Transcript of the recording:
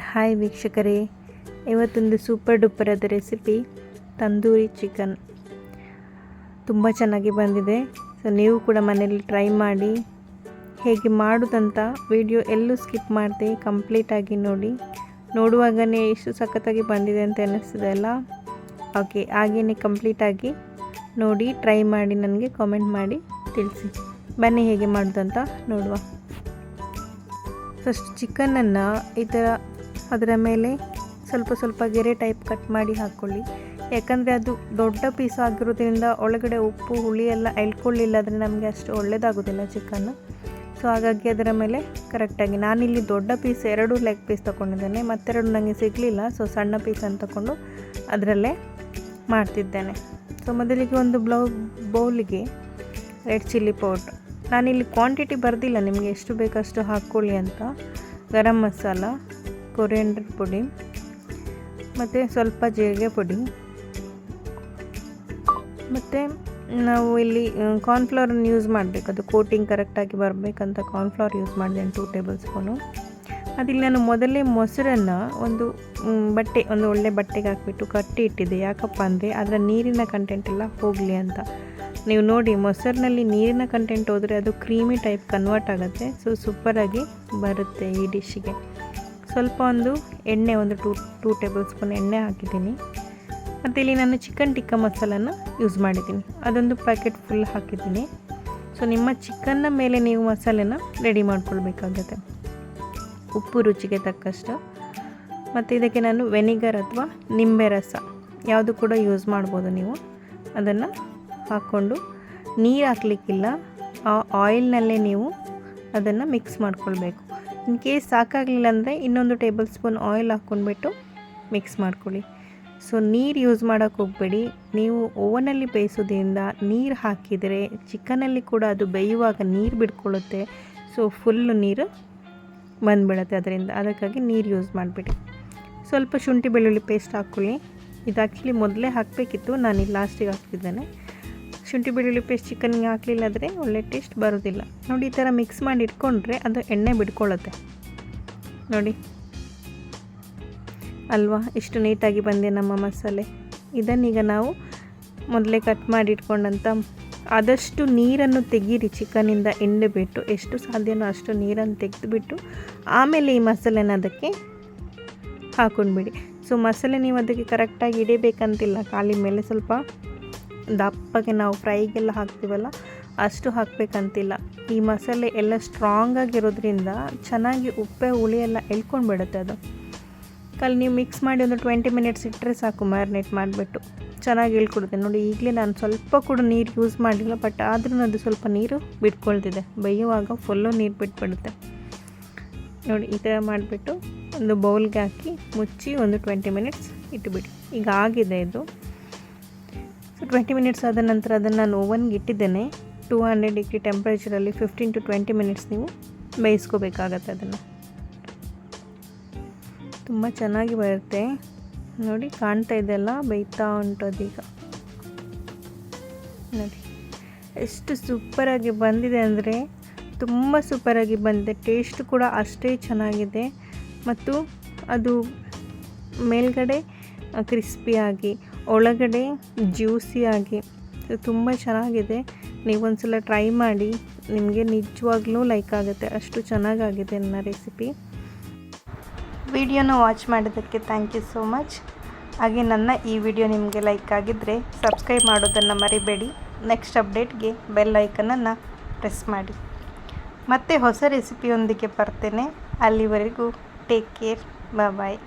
Hi ವೀಕ್ಷಕರೇ, ಇವತ್ತೊಂದು super ಡೂಪರಾದ recipe tandoori chicken. ತುಂಬ ಚೆನ್ನಾಗಿ ಬಂದಿದೆ. ಸೊ ನೀವು ಕೂಡ ಮನೆಯಲ್ಲಿ ಟ್ರೈ ಮಾಡಿ. ಹೇಗೆ ಮಾಡೋದಂತ ವಿಡಿಯೋ ಎಲ್ಲೂ ಸ್ಕಿಪ್ ಮಾಡದೆ ಕಂಪ್ಲೀಟಾಗಿ ನೋಡಿ. ನೋಡುವಾಗಲೇ ಎಷ್ಟು ಸಖತ್ತಾಗಿ ಬಂದಿದೆ ಅಂತ ಅನ್ನಿಸ್ತದೆ ಅಲ್ಲ. ಓಕೆ, ಹಾಗೆಯೇ ಕಂಪ್ಲೀಟಾಗಿ ನೋಡಿ ಟ್ರೈ ಮಾಡಿ ನನಗೆ ಕಾಮೆಂಟ್ ಮಾಡಿ ತಿಳಿಸಿ. ಬನ್ನಿ ಹೇಗೆ ಮಾಡೋದಂತ ನೋಡುವ. ಫಸ್ಟ್ ಚಿಕನನ್ನು ಈ ಥರ ಅದರ ಮೇಲೆ ಸ್ವಲ್ಪ ಗೆರೆ ಟೈಪ್ ಕಟ್ ಮಾಡಿ ಹಾಕ್ಕೊಳ್ಳಿ. ಯಾಕಂದರೆ ಅದು ದೊಡ್ಡ ಪೀಸ್ ಆಗಿರೋದ್ರಿಂದ ಒಳಗಡೆ ಉಪ್ಪು ಹುಳಿ ಎಲ್ಲ ಎಳ್ಕೊಳ್ಳಿಲ್ಲ ಆದರೆ ನಮಗೆ ಅಷ್ಟು ಒಳ್ಳೆಯದಾಗೋದಿಲ್ಲ ಚಿಕನ್ನು. ಸೊ ಹಾಗಾಗಿ ಅದರ ಮೇಲೆ ಕರೆಕ್ಟಾಗಿ ನಾನಿಲ್ಲಿ ದೊಡ್ಡ ಪೀಸ್ 2 ಲೆಗ್ ಪೀಸ್ ತೊಗೊಂಡಿದ್ದೇನೆ. ಮತ್ತೆರಡು ನನಗೆ ಸಿಗಲಿಲ್ಲ, ಸೊ ಸಣ್ಣ ಪೀಸನ್ನು ತಗೊಂಡು ಅದರಲ್ಲೇ ಮಾಡ್ತಿದ್ದೇನೆ. ಸೊ ಮೊದಲಿಗೆ ಒಂದು ಬೌಲಿಗೆ ರೆಡ್ ಚಿಲ್ಲಿ ಪೌಡ್ರ್, ನಾನಿಲ್ಲಿ ಕ್ವಾಂಟಿಟಿ ಬರೆದಿಲ್ಲ, ನಿಮಗೆ ಎಷ್ಟು ಬೇಕಷ್ಟು ಹಾಕ್ಕೊಳ್ಳಿ ಅಂತ. ಗರಂ ಮಸಾಲ, ಕೊರಿಯಂಡರ್ ಪುಡಿ ಮತ್ತು ಸ್ವಲ್ಪ ಜೀರಿಗೆ ಪುಡಿ, ಮತ್ತು ನಾವು ಇಲ್ಲಿ ಕಾರ್ನ್ಫ್ಲವರನ್ನು ಯೂಸ್ ಮಾಡಬೇಕು. ಅದು ಕೋಟಿಂಗ್ ಕರೆಕ್ಟಾಗಿ ಬರಬೇಕಂತ ಕಾರ್ನ್ಫ್ಲವರ್ ಯೂಸ್ ಮಾಡಿದೆ 2 ಟೇಬಲ್ ಸ್ಪೂನು. ಅದಿಲ್ಲಿ ನಾನು ಮೊದಲೇ ಮೊಸರನ್ನು ಒಂದು ಒಳ್ಳೆ ಬಟ್ಟೆಗೆ ಹಾಕಿಬಿಟ್ಟು ಕಟ್ಟಿ ಇಟ್ಟಿದ್ದೆ. ಯಾಕಪ್ಪ ಅಂದರೆ ಅದರ ನೀರಿನ ಕಂಟೆಂಟ್ ಎಲ್ಲ ಹೋಗಲಿ ಅಂತ. ನೀವು ನೋಡಿ, ಮೊಸರಿನಲ್ಲಿ ನೀರಿನ ಕಂಟೆಂಟ್ ಹೋದರೆ ಅದು ಕ್ರೀಮಿ ಟೈಪ್ ಕನ್ವರ್ಟ್ ಆಗುತ್ತೆ. ಸೊ ಸೂಪರಾಗಿ ಬರುತ್ತೆ ಈ ಡಿಶ್ಶಿಗೆ. ಸ್ವಲ್ಪ ಒಂದು ಎಣ್ಣೆ, ಒಂದು 2 ಟೇಬಲ್ ಸ್ಪೂನ್ ಎಣ್ಣೆ ಹಾಕಿದ್ದೀನಿ. ಮತ್ತು ಇಲ್ಲಿ ನಾನು ಚಿಕನ್ ಟಿಕ್ಕಾ ಮಸಾಲನ್ನು ಯೂಸ್ ಮಾಡಿದ್ದೀನಿ, ಅದೊಂದು ಪ್ಯಾಕೆಟ್ ಫುಲ್ ಹಾಕಿದ್ದೀನಿ. ಸೊ ನಿಮ್ಮ ಚಿಕನ್ನ ಮೇಲೆ ನೀವು ಮಸಾಲೆನ ರೆಡಿ ಮಾಡ್ಕೊಳ್ಬೇಕಾಗತ್ತೆ. ಉಪ್ಪು ರುಚಿಗೆ ತಕ್ಕಷ್ಟು. ಮತ್ತು ಇದಕ್ಕೆ ನಾನು ವೆನಿಗರ್ ಅಥವಾ ನಿಂಬೆ ರಸ ಯಾವುದು ಕೂಡ ಯೂಸ್ ಮಾಡ್ಬೋದು ನೀವು. ಅದನ್ನು ಹಾಕ್ಕೊಂಡು ನೀರು ಹಾಕಲಿಕ್ಕಿಲ್ಲ, ಆ ಆಯಿಲ್ನಲ್ಲೇ ನೀವು ಅದನ್ನು ಮಿಕ್ಸ್ ಮಾಡ್ಕೊಳ್ಬೇಕು. ಇನ್ ಕೇಸ್ ಸಾಕಾಗಲಿಲ್ಲ ಅಂದರೆ ಇನ್ನೊಂದು ಟೇಬಲ್ ಸ್ಪೂನ್ ಆಯಿಲ್ ಹಾಕ್ಕೊಂಡ್ಬಿಟ್ಟು ಮಿಕ್ಸ್ ಮಾಡ್ಕೊಳ್ಳಿ. ಸೊ ನೀರು ಯೂಸ್ ಮಾಡೋಕ್ಕೆ ಹೋಗಬೇಡಿ. ನೀವು ಓವನಲ್ಲಿ ಬೇಯಿಸೋದ್ರಿಂದ ನೀರು ಹಾಕಿದರೆ ಚಿಕನಲ್ಲಿ ಕೂಡ ಅದು ಬೇಯುವಾಗ ನೀರು ಬಿಟ್ಕೊಳ್ಳುತ್ತೆ. ಸೊ ಫುಲ್ಲು ನೀರು ಬಂದುಬಿಡುತ್ತೆ ಅದರಿಂದ. ಅದಕ್ಕಾಗಿ ನೀರು ಯೂಸ್ ಮಾಡಿಬಿಡಿ. ಸ್ವಲ್ಪ ಶುಂಠಿ ಬೆಳ್ಳುಳ್ಳಿ ಪೇಸ್ಟ್ ಹಾಕ್ಕೊಳ್ಳಿ. ಇದು ಆ್ಯಕ್ಚುಲಿ ಮೊದಲೇ ಹಾಕಬೇಕಿತ್ತು, ನಾನು ಇಲ್ಲಿ ಲಾಸ್ಟಿಗೆ ಹಾಕ್ತಿದ್ದೇನೆ. ಶುಂಠಿ ಬೆಳ್ಳುಳ್ಳಿ ಪೇಸ್ಟ್ ಚಿಕನ್ಗೆ ಹಾಕಲಿಲ್ಲ ಆದರೆ ಒಳ್ಳೆ ಟೇಸ್ಟ್ ಬರೋದಿಲ್ಲ. ನೋಡಿ, ಈ ಥರ ಮಿಕ್ಸ್ ಮಾಡಿ ಇಟ್ಕೊಂಡ್ರೆ ಅದು ಎಣ್ಣೆ ಬಿಟ್ಕೊಳ್ಳುತ್ತೆ. ನೋಡಿ ಅಲ್ವಾ, ಎಷ್ಟು ನೀಟಾಗಿ ಬಂದಿದೆ ನಮ್ಮ ಮಸಾಲೆ. ಇದನ್ನೀಗ ನಾವು ಮೊದಲೇ ಕಟ್ ಮಾಡಿ ಇಟ್ಕೊಂಡಂಥ ಆದಷ್ಟು ನೀರನ್ನು ತೆಗೀರಿ. ಚಿಕನಿಂದ ಎಣ್ಣೆ ಬಿಟ್ಟು ಎಷ್ಟು ಸಾಧ್ಯನೋ ಅಷ್ಟು ನೀರನ್ನು ತೆಗೆದುಬಿಟ್ಟು ಆಮೇಲೆ ಈ ಮಸಾಲೆನ ಅದಕ್ಕೆ ಹಾಕ್ಕೊಂಡ್ಬಿಡಿ. ಸೊ ಮಸಾಲೆ ನೀವು ಅದಕ್ಕೆ ಕರೆಕ್ಟಾಗಿ ಹಿಡಿಬೇಕಂತಿಲ್ಲ, ಖಾಲಿ ಮೇಲೆ ಸ್ವಲ್ಪ ದಪ್ಪಗೆ ನಾವು ಫ್ರೈಗೆಲ್ಲ ಹಾಕ್ತೀವಲ್ಲ ಅಷ್ಟು ಹಾಕಬೇಕಂತಿಲ್ಲ. ಈ ಮಸಾಲೆ ಎಲ್ಲ ಸ್ಟ್ರಾಂಗಾಗಿರೋದ್ರಿಂದ ಚೆನ್ನಾಗಿ ಉಪ್ಪೆ ಹುಳಿ ಎಲ್ಲ ಎಳ್ಕೊಂಡ್ಬಿಡುತ್ತೆ. ಅದು ನೀವು ಮಿಕ್ಸ್ ಮಾಡಿ ಒಂದು 20 ಮಿನಿಟ್ಸ್ ಇಟ್ಟರೆ ಸಾಕು, ಮ್ಯಾರಿನೇಟ್ ಮಾಡಿಬಿಟ್ಟು ಚೆನ್ನಾಗಿ ಇಳ್ಕೊಡುತ್ತೆ. ನೋಡಿ, ಈಗಲೇ ನಾನು ಸ್ವಲ್ಪ ಕೂಡ ನೀರು ಯೂಸ್ ಮಾಡಿಲ್ಲ, ಬಟ್ ಆದ್ರೂ ಅದು ಸ್ವಲ್ಪ ನೀರು ಬಿಟ್ಕೊಳ್ತಿದೆ. ಬೇಯುವಾಗ ಫುಲ್ಲು ನೀರು ಬಿಟ್ಬಿಡುತ್ತೆ. ನೋಡಿ, ಈ ಥರ ಮಾಡಿಬಿಟ್ಟು ಒಂದು ಬೌಲ್ಗೆ ಹಾಕಿ ಮುಚ್ಚಿ ಒಂದು 20 ಮಿನಿಟ್ಸ್ ಇಟ್ಟುಬಿಡಿ. ಈಗ ಆಗಿದೆ ಇದು. ಸೊ 20 ಮಿನಿಟ್ಸ್ ಆದ ನಂತರ ಅದನ್ನು ನಾನು ಓವನ್ಗೆ ಇಟ್ಟಿದ್ದೇನೆ. 200 ಡಿಗ್ರಿ ಟೆಂಪ್ರೇಚರಲ್ಲಿ 15 to 20 ಮಿನಿಟ್ಸ್ ನೀವು ಬೇಯಿಸ್ಕೋಬೇಕಾಗತ್ತೆ. ಅದನ್ನು ತುಂಬ ಚೆನ್ನಾಗಿ ಬರುತ್ತೆ. ನೋಡಿ, ಕಾಣ್ತಾ ಇದೆಯಲ್ಲ, ಬೇಯ್ತಾ ಉಂಟದೀಗ. ನೋಡಿ ಎಷ್ಟು ಸೂಪರಾಗಿ ಬಂದಿದೆ ಅಂದರೆ ತುಂಬ ಸೂಪರಾಗಿ ಬಂದಿದೆ. ಟೇಸ್ಟ್ ಕೂಡ ಅಷ್ಟೇ ಚೆನ್ನಾಗಿದೆ ಮತ್ತು ಅದು ಮೇಲ್ಗಡೆ ಕ್ರಿಸ್ಪಿಯಾಗಿ ಒಳಗಡೆ ಜ್ಯೂಸಿಯಾಗಿ ತುಂಬ ಚೆನ್ನಾಗಿದೆ. ನೀವೊಂದ್ಸಲ ಟ್ರೈ ಮಾಡಿ, ನಿಮಗೆ ನಿಜವಾಗ್ಲೂ ಲೈಕ್ ಆಗುತ್ತೆ. ಅಷ್ಟು ಚೆನ್ನಾಗಾಗಿದೆ ನನ್ನ ರೆಸಿಪಿ. ವಿಡಿಯೋನ ವಾಚ್ ಮಾಡಿದ್ದಕ್ಕೆ ಥ್ಯಾಂಕ್ ಯು ಸೋ ಮಚ್. ಹಾಗೆ ನನ್ನ ಈ ವಿಡಿಯೋ ನಿಮಗೆ ಲೈಕ್ ಆಗಿದ್ದರೆ ಸಬ್ಸ್ಕ್ರೈಬ್ ಮಾಡೋದನ್ನು ಮರಿಬೇಡಿ. ನೆಕ್ಸ್ಟ್ ಅಪ್ಡೇಟ್ಗೆ ಬೆಲ್ ಐಕನನ್ನು ಪ್ರೆಸ್ ಮಾಡಿ. ಮತ್ತೆ ಹೊಸ ರೆಸಿಪಿಯೊಂದಿಗೆ ಬರ್ತೇನೆ. ಅಲ್ಲಿವರೆಗೂ ಟೇಕ್ ಕೇರ್, ಬಾಯ್.